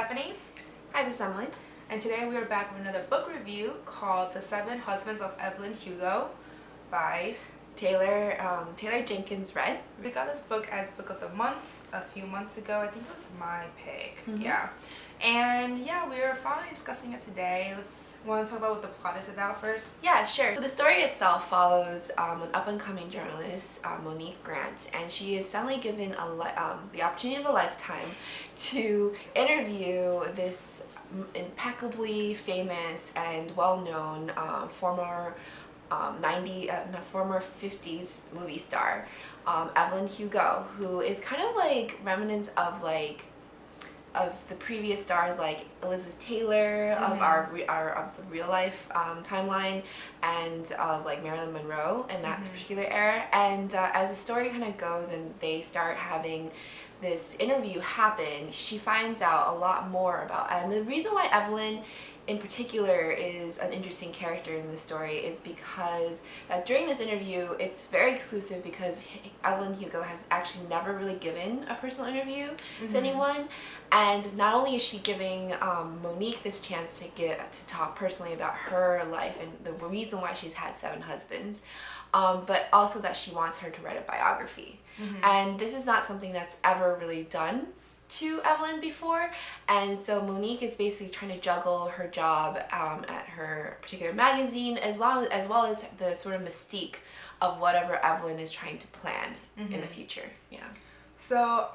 Stephanie, Hi, this is Emily. and today we are back with another book review called The Seven Husbands of Evelyn Hugo by Taylor Jenkins Reid. We got this book as book of the month a few months ago. I think it was my pick. Yeah. And yeah, we are finally discussing it today. Want to talk about what the plot is about first? Yeah, sure. So the story itself follows an up-and-coming journalist, Monique Grant, and she is suddenly given the opportunity of a lifetime to interview this impeccably famous and well-known former 50s movie star, Evelyn Hugo, who is kind of like remnant of the previous stars like Elizabeth Taylor of of the real life timeline, and of like Marilyn Monroe in that particular era. And as the story kind of goes and they start having this interview happen, she finds out a lot more about, and the reason why Evelyn in particular is an interesting character in the story is because during this interview, it's very exclusive because Evelyn Hugo has actually never really given a personal interview to anyone, and not only is she giving Monique this chance to talk personally about her life and the reason why she's had 7 husbands, but also that she wants her to write a biography. And this is not something that's ever really done to Evelyn before, and so Monique is basically trying to juggle her job at her particular magazine as well as the sort of mystique of whatever Evelyn is trying to plan in the future. Yeah. So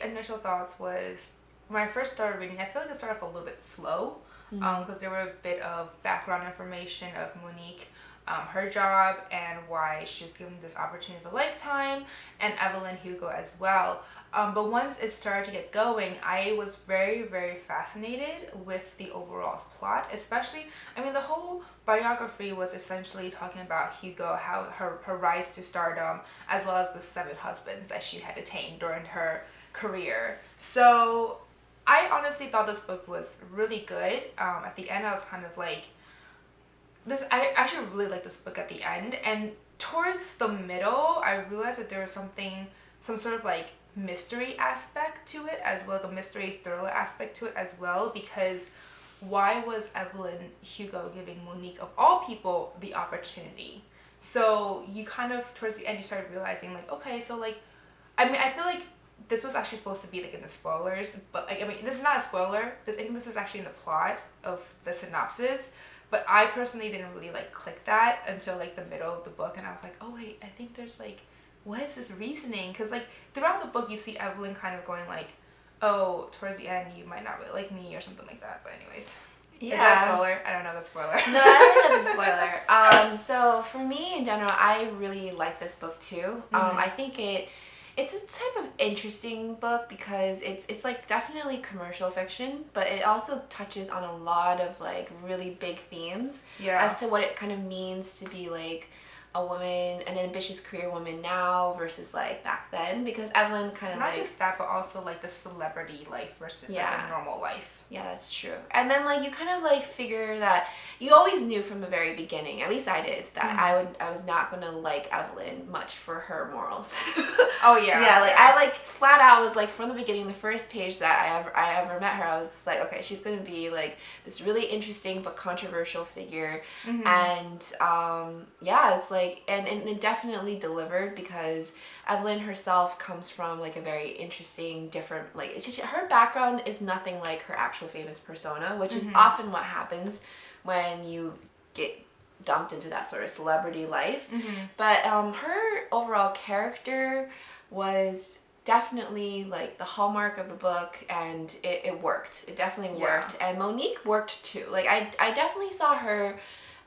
initial thoughts was, when I first started reading, I feel like it started off a little bit slow because there were a bit of background information of Monique, her job, and why she was given this opportunity of a lifetime, and Evelyn Hugo as well. But once it started to get going, I was very, very fascinated with the overall plot, especially, the whole biography was essentially talking about Hugo, how her rise to stardom, as well as the 7 husbands that she had attained during her career. So I honestly thought this book was really good. At the end, I was kind of like, I actually really liked this book at the end, and towards the middle, I realized that there was some sort of like mystery aspect to it as well, like a mystery thriller aspect to it as well, because why was Evelyn Hugo giving Monique, of all people, the opportunity? So you kind of, towards the end, you started realizing like, okay, so like, I feel like this was actually supposed to be like in the spoilers, but like, this is not a spoiler. I think this is actually in the plot of the synopsis, but I personally didn't really like click that until like the middle of the book, and I was like, oh wait, I think there's like, what is this reasoning? Because like throughout the book you see Evelyn kind of going like, oh, towards the end you might not really like me or something like that. But anyways, Yeah. Is that a spoiler? I don't know, that's a spoiler. No, I don't think that's a spoiler. So for me in general, I really like this book too. I think it's a type of interesting book because it's like definitely commercial fiction, but it also touches on a lot of like really big themes as to what it kind of means to be like a woman, an ambitious career woman now versus like back then, because Evelyn kind of not just that, but also like the celebrity life versus like a normal life. Yeah, that's true. And then like you kind of like figure that you always knew from the very beginning, at least I did, that I was not gonna like Evelyn much for her morals. Oh yeah. Yeah, like I like flat out was like from the beginning, the first page that I ever met her, I was like, okay, she's gonna be like this really interesting but controversial figure. And yeah, it's like, and it definitely delivered, because Evelyn herself comes from like a very interesting, different, like, it's just her background is nothing like her actual famous persona, which is often what happens when you get dumped into that sort of celebrity life. But her overall character was definitely like the hallmark of the book, and it worked. It definitely worked. And Monique worked too. Like I definitely saw her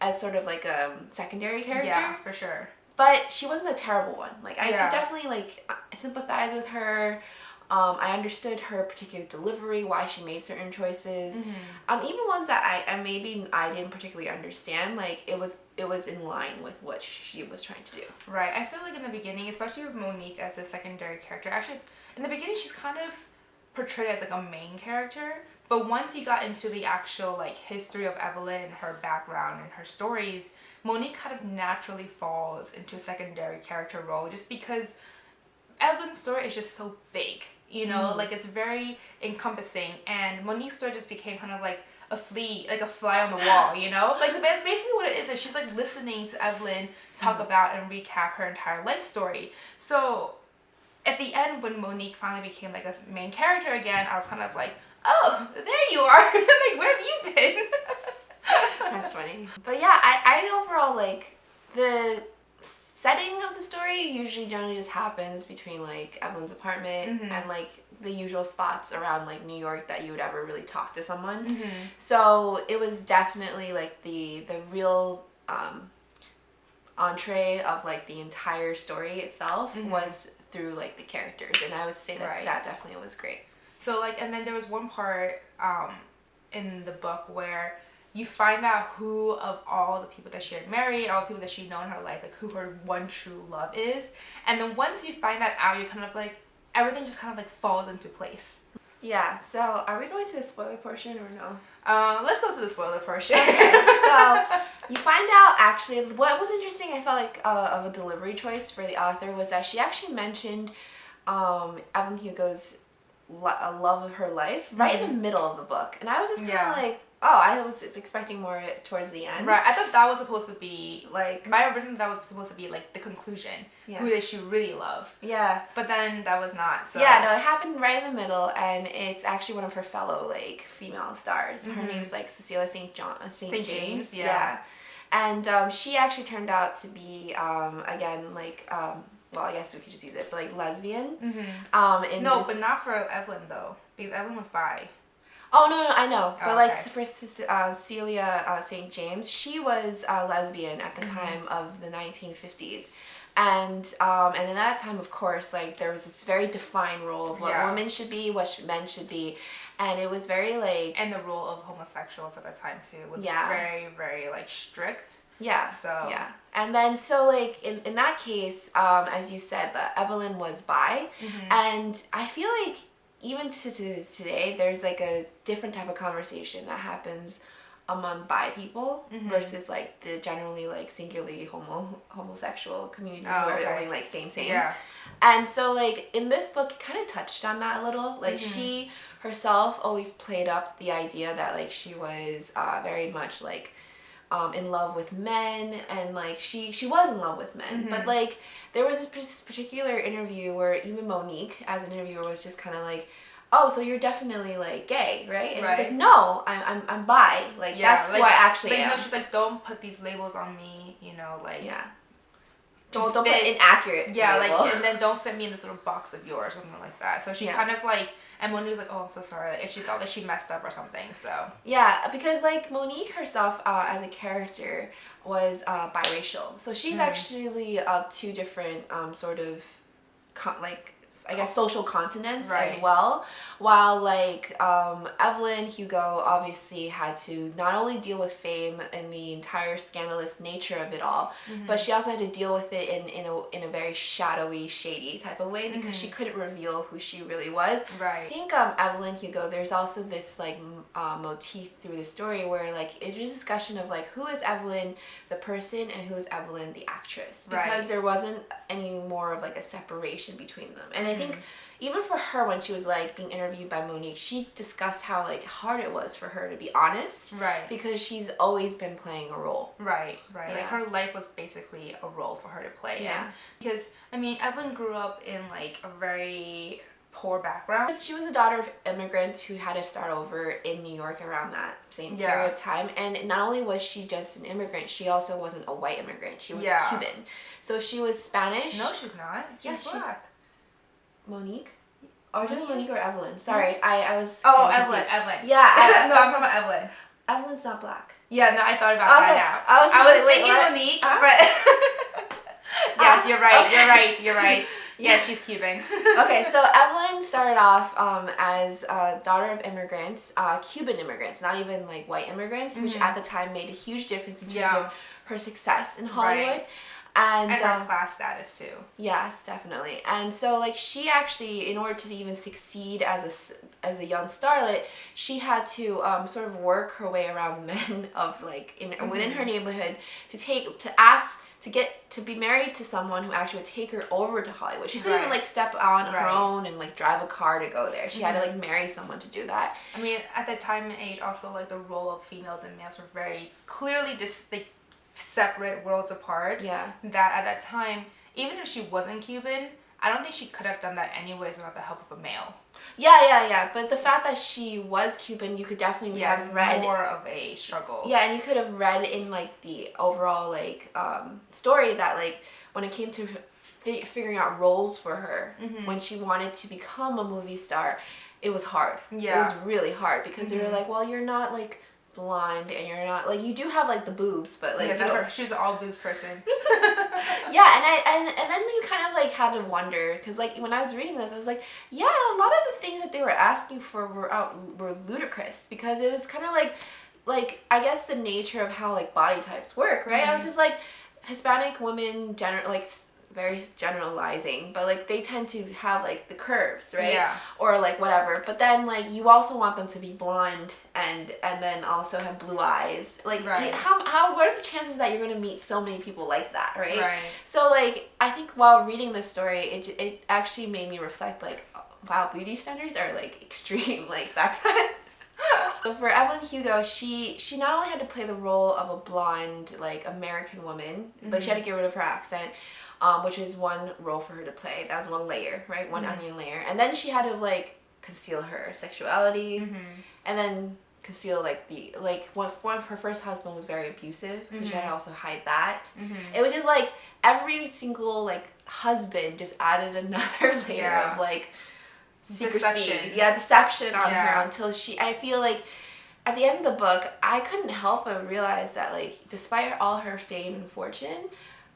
as sort of like a secondary character. Yeah, for sure. But she wasn't a terrible one. Like I could definitely like sympathize with her. I understood her particular delivery, why she made certain choices. Even ones that I didn't particularly understand. Like it was in line with what she was trying to do. Right. I feel like in the beginning, especially with Monique as a secondary character, actually in the beginning she's kind of portrayed as like a main character. But once you got into the actual like history of Evelyn and her background and her stories, Monique kind of naturally falls into a secondary character role, just because Evelyn's story is just so big. You know, like it's very encompassing. And Monique's story just became kind of like a flea, like a fly on the wall, you know? Like that's basically what it is she's like listening to Evelyn talk about and recap her entire life story. So at the end, when Monique finally became like a main character again, I was kind of like, oh, there you are. Like, where have you been? That's funny. But yeah, I overall like the setting of the story usually generally just happens between like Evelyn's apartment and like the usual spots around like New York that you would ever really talk to someone. So it was definitely like the real entree of like the entire story itself was through like the characters, and I would say that that definitely was great. So like, and then there was one part in the book where you find out who of all the people that she had married, all the people that she'd known in her life, like who her one true love is. And then once you find that out, you're kind of like, everything just kind of like falls into place. Yeah, so are we going to the spoiler portion or no? Let's go to the spoiler portion. Okay, so you find out actually, what was interesting, I felt like of a delivery choice for the author was that she actually mentioned Evelyn Hugo's love of her life right in the middle of the book. And I was just kind of like, oh, I was expecting more towards the end. Right, I thought that was supposed to be, like, my original that was supposed to be, like, the conclusion. Yeah. Who did she really love? Yeah. But then that was not, so. Yeah, no, it happened right in the middle, and it's actually one of her fellow, like, female stars. Her name's, like, Cecilia St. James. Yeah. And she actually turned out to be, again, like, well, I guess we could just use it, but, like, lesbian. No, but not for Evelyn, though, because Evelyn was bi. Oh, no, I know. But, like, for Celia St. James, she was a lesbian at the time of the 1950s. And in that time, of course, like, there was this very defined role of what women should be, what men should be. And it was very, like... And the role of homosexuals at that time, too, was very, very, like, strict. Yeah. So... Yeah. And then, so, like, in that case, as you said, Evelyn was bi. And I feel like... Even to today, there's like a different type of conversation that happens among bi people versus like the generally like singularly homosexual community who are only like same. Yeah. And so like in this book, it kind of touched on that a little. Like she herself always played up the idea that like she was very much like in love with men, and like she was in love with men, but like there was this particular interview where even Monique as an interviewer was just kind of like, oh, so you're definitely like gay, right? And she's like, no, I'm bi, like that's like, who I actually am. No, she's like, don't put these labels on me, you know, like don't put an inaccurate label. Like, and then don't fit me in this little box of yours, something like that. So she kind of like, and Monique was like, oh, I'm so sorry, like, and she thought that she messed up or something, so. Yeah, because like Monique herself as a character was biracial. So she's actually of two different sort of like I guess social continents as well, while like Evelyn Hugo obviously had to not only deal with fame and the entire scandalous nature of it all, but she also had to deal with it in a very shadowy, shady type of way because she couldn't reveal who she really was. Right. I think Evelyn Hugo, there's also this like motif through the story where like it is a discussion of like who is Evelyn the person and who is Evelyn the actress, because there wasn't any more of like a separation between them. And I think even for her, when she was like being interviewed by Monique, she discussed how like hard it was for her to be honest, because she's always been playing a role. Right. Like her life was basically a role for her to play. Yeah. Because I mean, Evelyn grew up in like a very poor background. She was a daughter of immigrants who had to start over in New York around that same period of time. And not only was she just an immigrant, she also wasn't a white immigrant. She was Cuban. So she was Spanish. No, she's not. She's black. Monique? Are you Monique or Evelyn? Sorry, I was... Oh, Evelyn. Yeah. No, I'm talking about Evelyn. Evelyn's not black. Yeah, no, I thought about that now. I was thinking Monique, but... Yes, you're right. Yeah, she's Cuban. Okay, so Evelyn started off as a daughter of immigrants, Cuban immigrants, not even like white immigrants, which at the time made a huge difference in terms of her success in Hollywood. And her class status too. Yes, definitely. And so like she actually, in order to even succeed as a young starlet, she had to sort of work her way around men of like within her neighborhood to get to be married to someone who actually would take her over to Hollywood. She couldn't even like step on her own and like drive a car to go there. She had to like marry someone to do that. I mean, at that time and age, also like the role of females and males were very clearly separate worlds apart. Yeah. That at that time, even if she wasn't Cuban, I don't think she could have done that anyways without the help of a male. Yeah. But the fact that she was Cuban, you could definitely have read more of a struggle. Yeah, and you could have read in like the overall like story that like when it came to figuring out roles for her when she wanted to become a movie star, it was hard. Yeah. It was really hard because they were like, well, you're not like blonde and you're not like you do have like the boobs, but like she's an all boobs person. Yeah, and then you kind of like had to wonder because like when I was reading this, I was like, yeah, a lot of the things that they were asking for were ludicrous because it was kind of like I guess the nature of how like body types work, right? I was just like Hispanic women very generalizing, but like they tend to have like the curves, right? Yeah. Or like whatever. But then like you also want them to be blonde and then also have blue eyes. Like how what are the chances that you're gonna meet so many people like that, right? Right. So like I think while reading this story, it actually made me reflect like, wow, beauty standards are like extreme like back then. So for Evelyn Hugo, she not only had to play the role of a blonde like American woman, but she had to get rid of her accent. Which is one role for her to play. That was one layer, right? One onion layer. And then she had to like conceal her sexuality and then conceal like one of her first husband was very abusive, so she had to also hide that. It was just like every single like husband just added another layer of like secrecy. Deception on her until I feel like at the end of the book, I couldn't help but realize that like despite all her fame and fortune,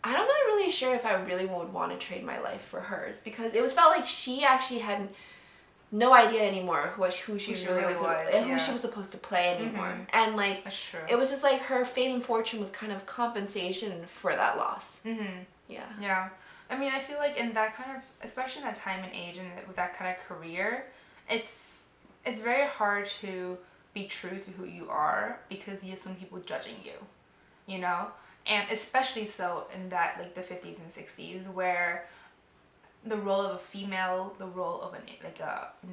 I'm not really sure if I really would want to trade my life for hers because felt like she actually had no idea anymore who she really was and who she was supposed to play anymore. And like that's true. It was just like her fame and fortune was kind of compensation for that loss. Yeah. I mean, I feel like in that kind of, especially in that time and age and with that kind of career, it's very hard to be true to who you are because you have some people judging you, you know? And especially so in that like the 50s and 60s where the role of a female, the role of a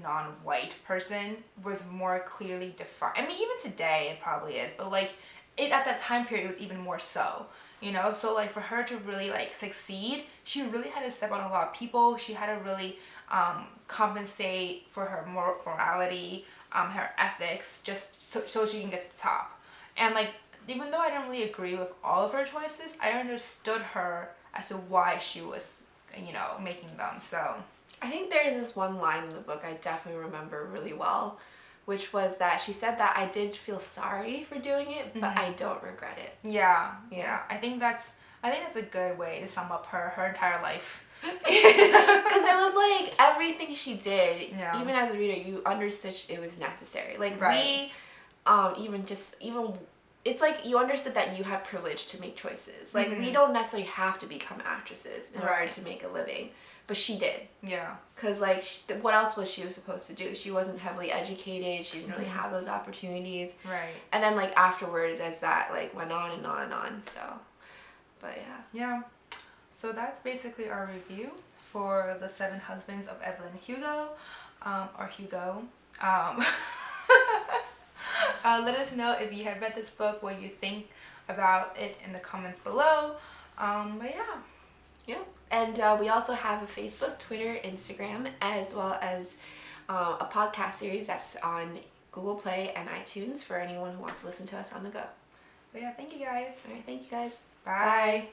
non-white person was more clearly defined. I mean, even today it probably is, but like at that time period it was even more so, you know? So like for her to really like succeed, she really had to step on a lot of people. She had to really compensate for her morality, her ethics, just so she can get to the top. And like even though I don't really agree with all of her choices, I understood her as to why she was, you know, making them. So I think there is this one line in the book I definitely remember really well, which was that she said that I did feel sorry for doing it, but I don't regret it. Yeah. I think that's a good way to sum up her entire life. Because it was like everything she did, even as a reader, you understood it was necessary. Like we, even it's like you understood that you had privilege to make choices. Like we don't necessarily have to become actresses in order to make a living, but she did. Yeah. Because like what else was she supposed to do? She wasn't heavily educated. She didn't really have those opportunities. Right. And then like afterwards, as that like went on and on and on. So, but yeah. So that's basically our review for The Seven Husbands of Evelyn Hugo, or Hugo. Let us know if you had read this book, what you think about it in the comments below. But yeah. And we also have a Facebook, Twitter, Instagram, as well as a podcast series that's on Google Play and iTunes for anyone who wants to listen to us on the go. But yeah, thank you guys. All right, thank you guys. Bye.